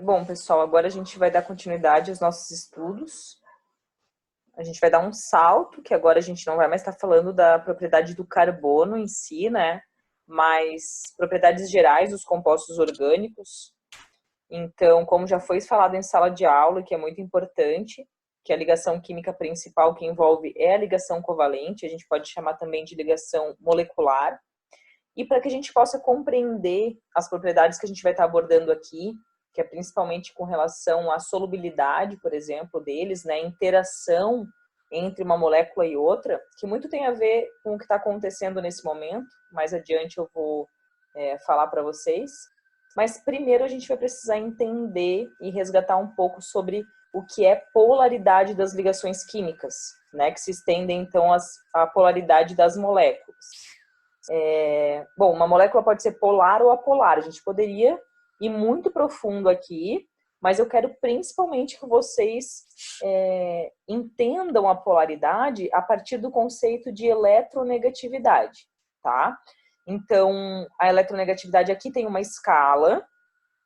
Bom, pessoal, agora a gente vai dar continuidade aos nossos estudos. A gente vai dar um salto, que agora a gente não vai mais estar falando da propriedade do carbono em si, né? Mas propriedades gerais dos compostos orgânicos. Então, como já foi falado em sala de aula, que é muito importante, que a ligação química principal que envolve é a ligação covalente, a gente pode chamar também de ligação molecular. E para que a gente possa compreender as propriedades que a gente vai estar abordando aqui, que é principalmente com relação à solubilidade, por exemplo, deles, né, interação entre uma molécula e outra, que muito tem a ver com o que está acontecendo nesse momento. Mais adiante eu vou falar para vocês. Mas primeiro a gente vai precisar entender e resgatar um pouco sobre o que é polaridade das ligações químicas, né, que se estendem então à polaridade das moléculas. Bom, uma molécula pode ser polar ou apolar. A gente poderia ir muito profundo aqui, mas eu quero principalmente que vocês entendam a polaridade a partir do conceito de eletronegatividade, tá? Então, a eletronegatividade aqui tem uma escala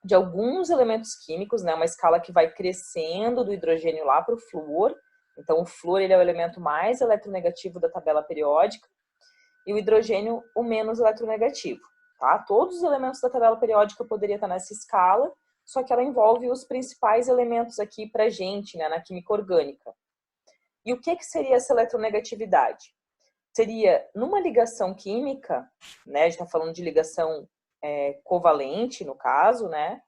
de alguns elementos químicos, né? Uma escala que vai crescendo do hidrogênio lá para o flúor. Então, o flúor ele é o elemento mais eletronegativo da tabela periódica e o hidrogênio o menos eletronegativo, tá? Todos os elementos da tabela periódica poderiam estar nessa escala, só que ela envolve os principais elementos aqui pra gente, né, na química orgânica. E o que seria essa eletronegatividade? Seria, numa ligação química, né, a gente está falando de ligação covalente, no caso, né,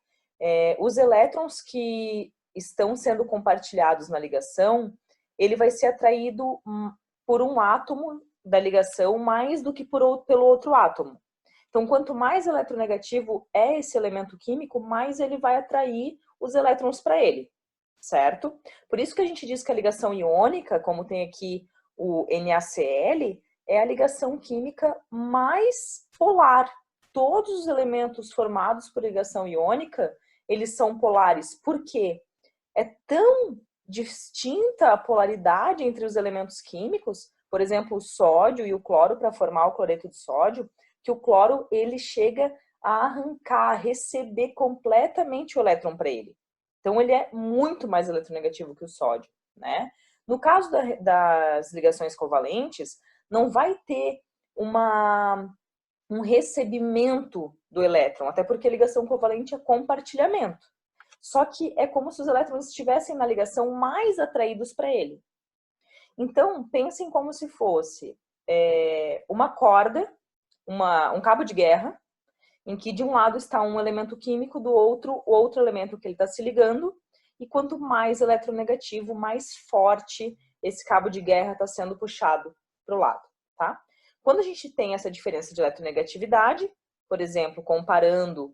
os elétrons que estão sendo compartilhados na ligação, ele vai ser atraído por um átomo da ligação mais do que pelo outro átomo. Então, quanto mais eletronegativo é esse elemento químico, mais ele vai atrair os elétrons para ele, certo? Por isso que a gente diz que a ligação iônica, como tem aqui o NaCl, é a ligação química mais polar. Todos os elementos formados por ligação iônica, eles são polares. Por quê? É tão distinta a polaridade entre os elementos químicos, por exemplo, o sódio e o cloro para formar o cloreto de sódio, que o cloro ele chega a arrancar, a receber completamente o elétron para ele. Então ele é muito mais eletronegativo que o sódio, né? No caso das ligações covalentes, não vai ter um recebimento do elétron, até porque a ligação covalente é compartilhamento. Só que é como se os elétrons estivessem na ligação mais atraídos para ele. Então, pensem como se fosse uma corda, um cabo de guerra, em que de um lado está um elemento químico, do outro, o outro elemento que ele está se ligando, e quanto mais eletronegativo, mais forte esse cabo de guerra está sendo puxado para o lado, tá? Quando a gente tem essa diferença de eletronegatividade, por exemplo, comparando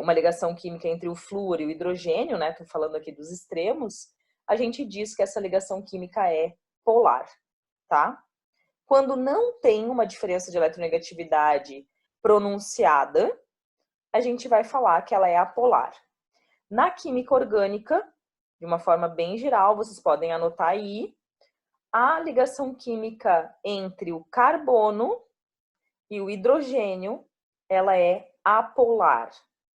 uma ligação química entre o flúor e o hidrogênio, né? Estou falando aqui dos extremos, a gente diz que essa ligação química é polar, tá? Quando não tem uma diferença de eletronegatividade pronunciada, a gente vai falar que ela é apolar. Na química orgânica, de uma forma bem geral, vocês podem anotar aí, a ligação química entre o carbono e o hidrogênio, ela é apolar,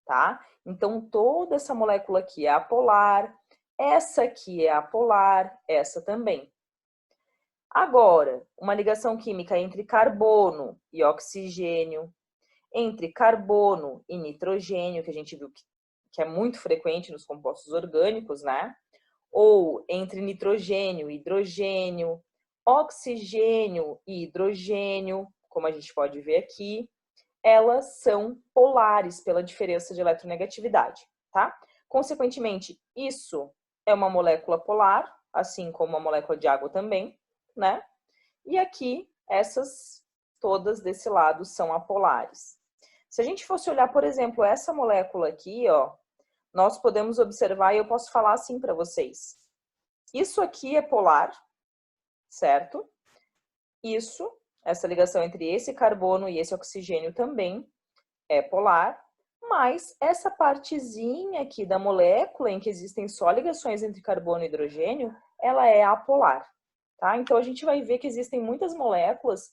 tá? Então, toda essa molécula aqui é apolar, essa aqui é apolar, essa também. Agora, uma ligação química entre carbono e oxigênio, entre carbono e nitrogênio, que a gente viu que é muito frequente nos compostos orgânicos, né? Ou entre nitrogênio e hidrogênio, oxigênio e hidrogênio, como a gente pode ver aqui, elas são polares pela diferença de eletronegatividade, tá? Consequentemente, isso é uma molécula polar, assim como a molécula de água também, né? E aqui, essas todas desse lado são apolares. Se a gente fosse olhar, por exemplo, essa molécula aqui, ó, nós podemos observar, e eu posso falar assim para vocês. Isso aqui é polar, certo? Isso, essa ligação entre esse carbono e esse oxigênio também é polar, mas essa partezinha aqui da molécula em que existem só ligações entre carbono e hidrogênio, ela é apolar, tá? Então a gente vai ver que existem muitas moléculas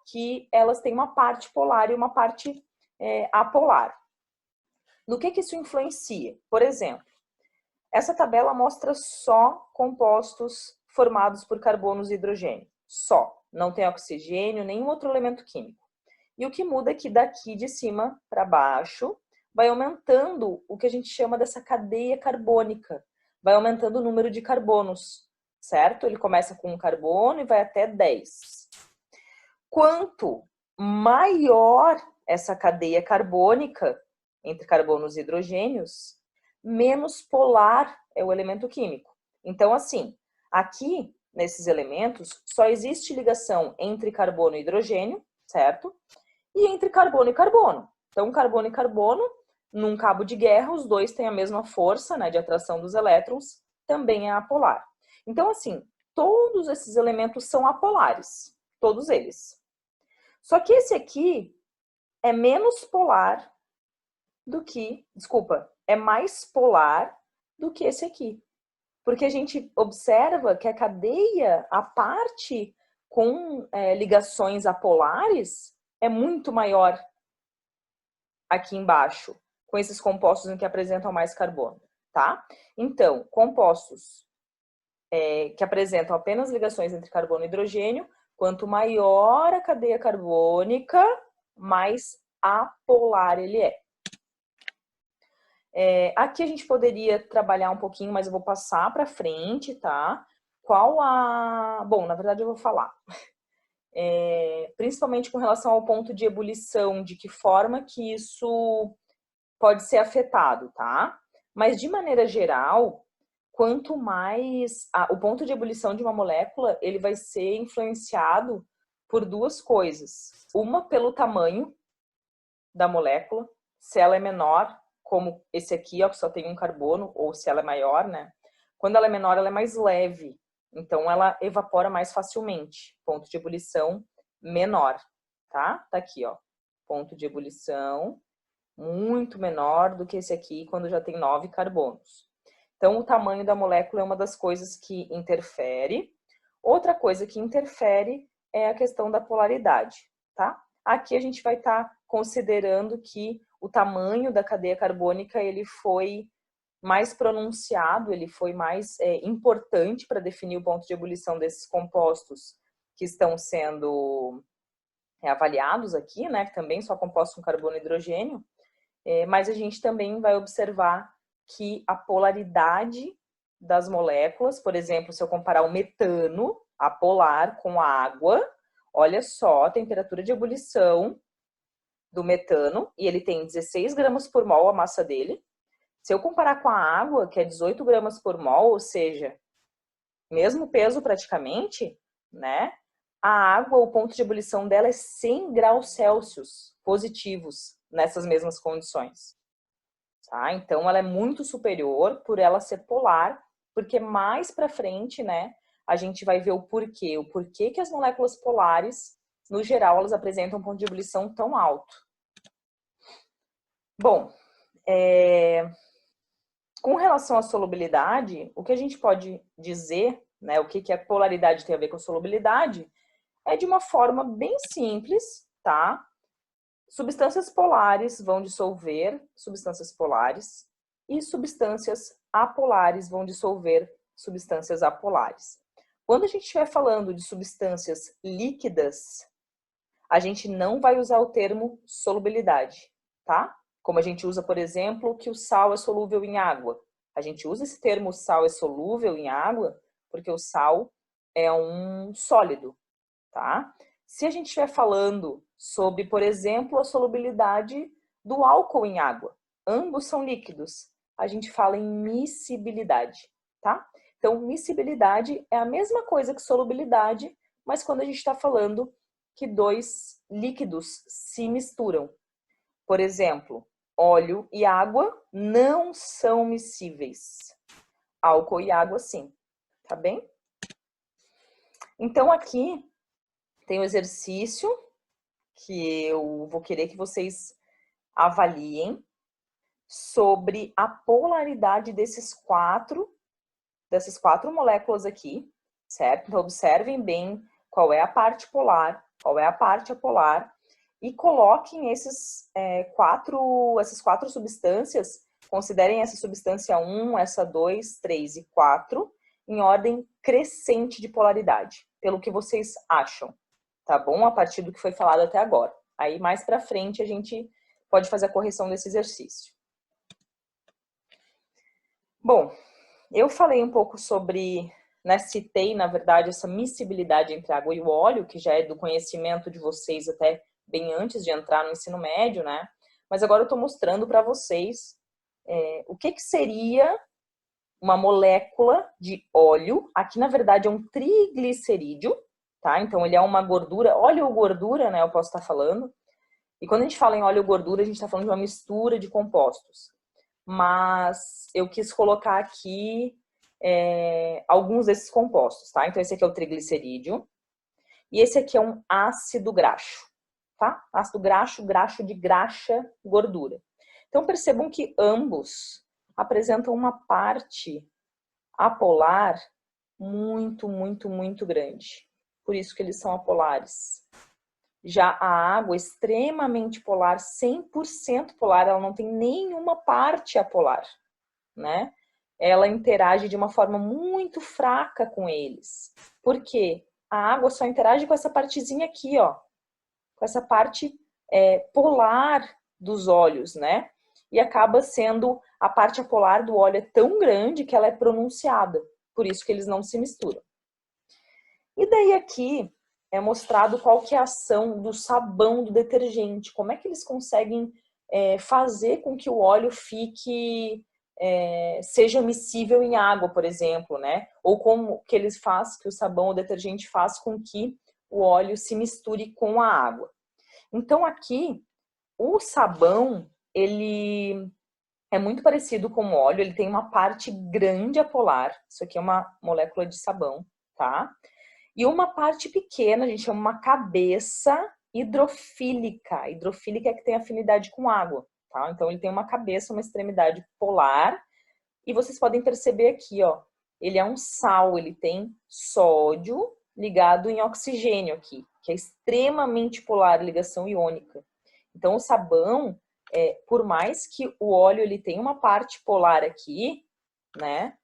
que elas têm uma parte polar e uma parte apolar. No que isso influencia? Por exemplo, Essa tabela mostra só compostos formados por carbonos e hidrogênio. Só. Não tem oxigênio, nenhum outro elemento químico. E o que muda é que daqui de cima para baixo vai aumentando o que a gente chama dessa cadeia carbônica. Vai aumentando o número de carbonos, certo? Ele começa com um carbono e vai até 10. Quanto maior essa cadeia carbônica entre carbonos e hidrogênios, menos polar é o elemento químico. Então, assim, aqui nesses elementos só existe ligação entre carbono e hidrogênio, certo? E entre carbono e carbono. Então, carbono e carbono, num cabo de guerra, os dois têm a mesma força, né, de atração dos elétrons, também é apolar. Então, assim, todos esses elementos são apolares, todos eles. Só que esse aqui é menos polar do que, é mais polar do que esse aqui. Porque a gente observa que a cadeia, a parte com ligações apolares, é muito maior aqui embaixo, com esses compostos em que apresentam mais carbono, tá? Então, compostos que apresentam apenas ligações entre carbono e hidrogênio, quanto maior a cadeia carbônica, mais apolar ele é. Aqui a gente poderia trabalhar um pouquinho, mas eu vou passar para frente, tá? Bom, na verdade eu vou falar. Principalmente com relação ao ponto de ebulição, de que forma que isso pode ser afetado, tá? Mas de maneira geral, quanto mais o ponto de ebulição de uma molécula, ele vai ser influenciado por duas coisas. Uma, pelo tamanho da molécula, se ela é menor, como esse aqui, ó, que só tem um carbono, ou se ela é maior, né? Quando ela é menor, ela é mais leve, então ela evapora mais facilmente. Ponto de ebulição menor, tá? Tá aqui, ó. Ponto de ebulição muito menor do que esse aqui, quando já tem 9 carbonos. Então, o tamanho da molécula é uma das coisas que interfere. Outra coisa que interfere é a questão da polaridade, tá? Aqui a gente vai estar considerando que o tamanho da cadeia carbônica ele foi mais pronunciado, ele foi mais importante para definir o ponto de ebulição desses compostos que estão sendo avaliados aqui, né? Que também são compostos com carbono e hidrogênio. Mas a gente também vai observar que a polaridade das moléculas, por exemplo, se eu comparar o metano apolar com a água, olha só a temperatura de ebulição do metano, e ele tem 16 gramas por mol a massa dele. Se eu comparar com a água, que é 18 gramas por mol, ou seja, mesmo peso praticamente, né? A água, o ponto de ebulição dela é 100 graus Celsius positivos nessas mesmas condições. Tá? Então, ela é muito superior por ela ser polar, porque mais para frente, né, a gente vai ver o porquê que as moléculas polares, no geral, elas apresentam um ponto de ebulição tão alto. Bom, com relação à solubilidade, o que a gente pode dizer, né, o que a polaridade tem a ver com a solubilidade, é de uma forma bem simples, tá? Substâncias polares vão dissolver substâncias polares e substâncias apolares vão dissolver substâncias apolares. Quando a gente estiver falando de substâncias líquidas, a gente não vai usar o termo solubilidade, tá? Como a gente usa, por exemplo, que o sal é solúvel em água. A gente usa esse termo sal é solúvel em água porque o sal é um sólido, tá? Se a gente estiver falando sobre, por exemplo, a solubilidade do álcool em água, ambos são líquidos, a gente fala em miscibilidade, tá? Então, miscibilidade é a mesma coisa que solubilidade, mas quando a gente está falando que dois líquidos se misturam. Por exemplo, óleo e água não são miscíveis. Álcool e água, sim. Tá bem? Então, aqui tem um exercício que eu vou querer que vocês avaliem sobre a polaridade dessas quatro moléculas aqui, certo? Então, observem bem qual é a parte polar, qual é a parte apolar, e coloquem essas quatro substâncias Considerem essa substância 1, essa 2, 3 e 4 em ordem crescente de polaridade, pelo que vocês acham, tá bom? A partir do que foi falado até agora. Aí mais pra frente a gente pode fazer a correção desse exercício. Bom, eu falei um pouco sobre, né, citei, na verdade, essa miscibilidade entre a água e o óleo, que já é do conhecimento de vocês até bem antes de entrar no ensino médio, né? Mas agora eu estou mostrando para vocês o que seria uma molécula de óleo. Aqui, na verdade, é um triglicerídeo, tá? Então, ele é uma gordura, óleo ou gordura, né? Eu posso estar falando. E quando a gente fala em óleo ou gordura, a gente está falando de uma mistura de compostos. Mas eu quis colocar aqui alguns desses compostos, tá? Então, esse aqui é o triglicerídeo. E esse aqui é um ácido graxo, tá? Ácido graxo, graxo de graxa, gordura. Então, percebam que ambos apresentam uma parte apolar muito, muito, muito grande. Por isso que eles são apolares. Já a água, extremamente polar, 100% polar, ela não tem nenhuma parte apolar, né? Ela interage de uma forma muito fraca com eles. Por quê? A água só interage com essa partezinha aqui, ó. Com essa parte polar dos óleos, né? E acaba sendo, a parte apolar do óleo é tão grande que ela é pronunciada. Por isso que eles não se misturam. E daí aqui é mostrado qual que é a ação do sabão do detergente. Como é que eles conseguem fazer com que o óleo fique seja miscível em água, por exemplo, né? Ou como que eles fazem, que o sabão ou detergente faz com que o óleo se misture com a água. Então aqui o sabão, ele é muito parecido com o óleo, ele tem uma parte grande apolar, isso aqui é uma molécula de sabão, tá? E uma parte pequena, a gente chama uma cabeça hidrofílica. Hidrofílica é que tem afinidade com água, tá? Então ele tem uma cabeça, uma extremidade polar, e vocês podem perceber aqui, ó, ele é um sal, ele tem sódio ligado em oxigênio aqui, que é extremamente polar, ligação iônica. Então o sabão, por mais que o óleo ele tenha uma parte polar aqui, né?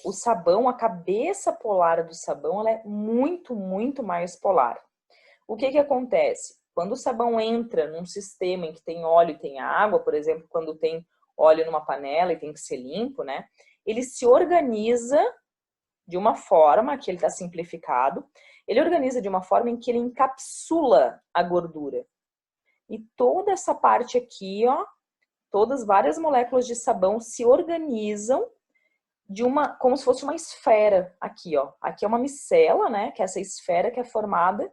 O sabão, a cabeça polar do sabão, ela é muito, muito mais polar. O que acontece? Quando o sabão entra num sistema em que tem óleo e tem água, por exemplo, quando tem óleo numa panela e tem que ser limpo, né? Ele se organiza de uma forma, que ele está simplificado, ele organiza de uma forma em que ele encapsula a gordura. E toda essa parte aqui, ó, todas várias moléculas de sabão se organizam de como se fosse uma esfera aqui, ó. Aqui é uma micela, né? Que é essa esfera que é formada,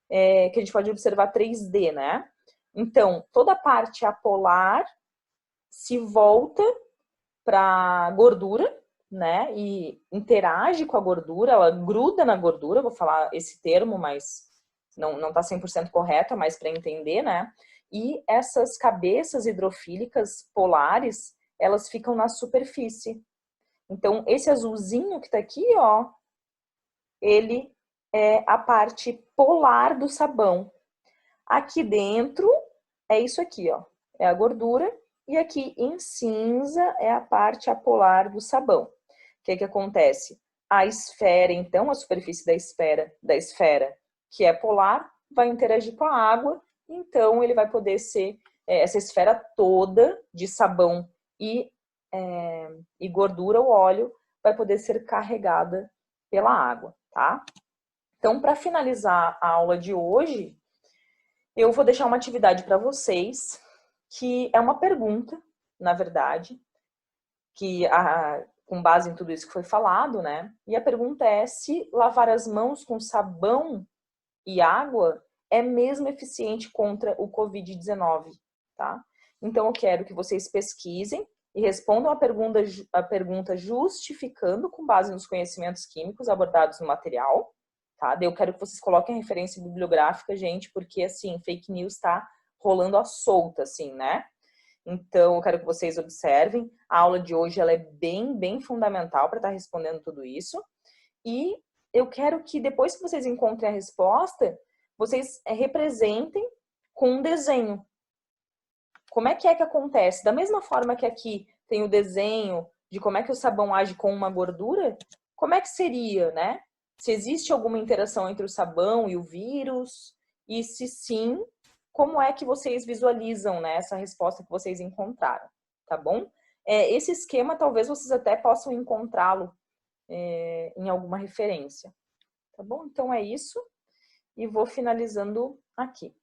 que a gente pode observar 3D, né? Então, toda a parte apolar se volta para gordura, né? E interage com a gordura, ela gruda na gordura, vou falar esse termo, mas não tá 100% correto, mas para entender, né? E essas cabeças hidrofílicas polares, elas ficam na superfície. Então, esse azulzinho que tá aqui, ó, ele é a parte polar do sabão. Aqui dentro é isso aqui, ó, é a gordura. E aqui em cinza é a parte apolar do sabão. O que acontece? A esfera, então, a superfície da esfera, que é polar, vai interagir com a água. Então, ele vai poder ser essa esfera toda de sabão e gordura, o óleo, vai poder ser carregada pela água, tá? Então, para finalizar a aula de hoje, eu vou deixar uma atividade para vocês, que é uma pergunta, na verdade, que com base em tudo isso que foi falado, né? E a pergunta é se lavar as mãos com sabão e água é mesmo eficiente contra o Covid-19, tá? Então, eu quero que vocês pesquisem e respondam a pergunta justificando com base nos conhecimentos químicos abordados no material, tá? Eu quero que vocês coloquem a referência bibliográfica, gente, porque, assim, fake news tá rolando à solta, assim, né? Então, eu quero que vocês observem. A aula de hoje, ela é bem, bem fundamental para estar respondendo tudo isso. E eu quero que, depois que vocês encontrem a resposta, vocês representem com um desenho. como é que acontece? Da mesma forma que aqui tem o desenho de como é que o sabão age com uma gordura, como é que seria, né? Se existe alguma interação entre o sabão e o vírus, e se sim, como é que vocês visualizam, né, essa resposta que vocês encontraram, tá bom? Esse esquema talvez vocês até possam encontrá-lo em alguma referência, tá bom? Então é isso, e vou finalizando aqui.